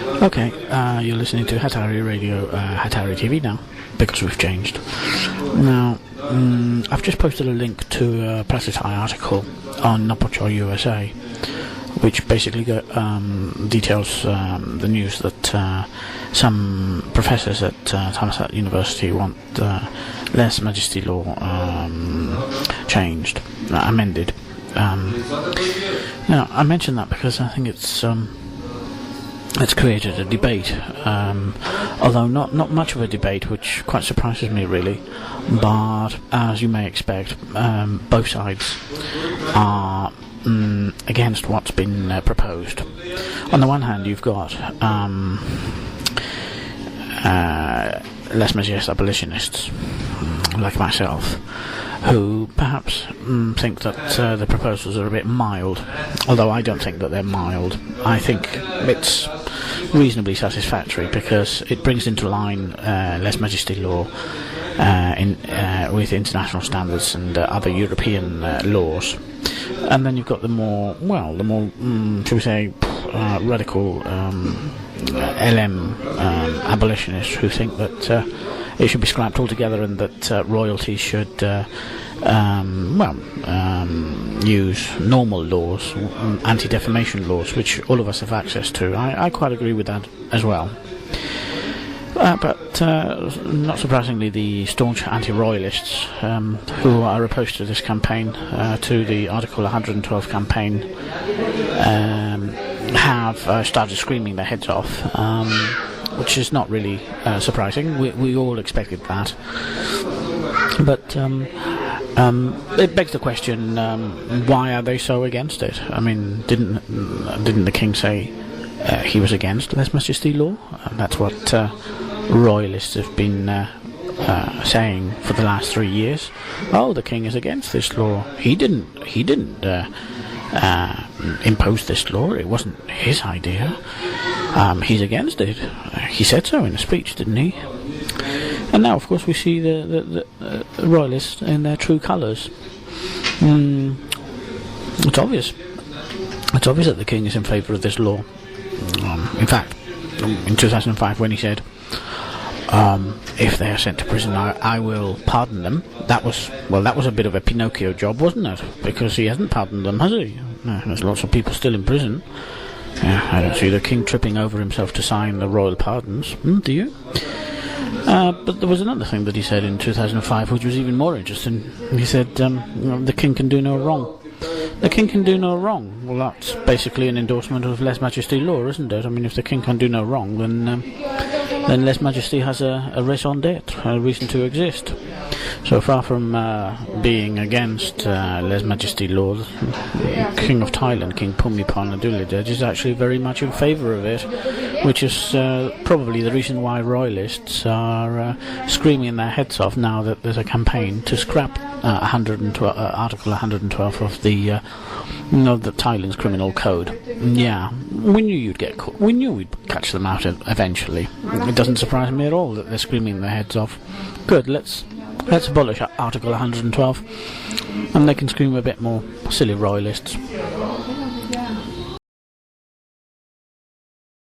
Okay, you're listening to Hatari Radio, Hatari TV now, because we've changed. Now, I've just posted a link to a Pressify article on Napocho USA, which basically details the news that some professors at Thammasat University want lèse majesty law changed, amended. Now, I mention that because I think it's created a debate, although not much of a debate, which quite surprises me really. But as you may expect, both sides are against what's been proposed. On the one hand, you've got lèse majesty abolitionists like myself, who perhaps think that the proposals are a bit mild, although I don't think that they're mild. I think it's reasonably satisfactory because it brings into line lèse majesty law with international standards and other European laws. And then you've got the more, shall we say, radical LM abolitionists who think that it should be scrapped altogether and that royalty should use normal laws, anti-defamation laws, which all of us have access to. I quite agree with that as well. But not surprisingly, the staunch anti-royalists who are opposed to this campaign, to the Article 112 campaign, have started screaming their heads off, which is not really surprising. We all expected that. But it begs the question, why are they so against it? I mean, didn't the king say he was against lèse majesty law? That's what royalists have been saying for the last 3 years. Oh, the king is against this law. He didn't impose this law. It wasn't his idea. He's against it. He said so in a speech, didn't he? And now, of course, we see the royalists in their true colours. It's obvious. It's obvious that the king is in favour of this law. In fact, in 2005, when he said, if they are sent to prison, I will pardon them. That was a bit of a Pinocchio job, wasn't it? Because he hasn't pardoned them, has he? No, there's lots of people still in prison. I don't see the king tripping over himself to sign the royal pardons. Do you? But there was another thing that he said in 2005, which was even more interesting. He said, the king can do no wrong. The king can do no wrong. Well, that's basically an endorsement of lèse majesty law, isn't it? I mean, if the king can do no wrong, then lèse majesty has a raison d'être, a reason to exist. So far from being against lèse majesty law, the King of Thailand, King Bhumibol Adulyadej, is actually very much in favour of it, which is probably the reason why royalists are screaming their heads off now that there's a campaign to scrap Article 112 of the Thailand's criminal code. Yeah, we knew you'd get caught. We knew we'd catch them out eventually. It doesn't surprise me at all that they're screaming their heads off. Good, let's abolish Article 112, and they can scream a bit more, silly royalists.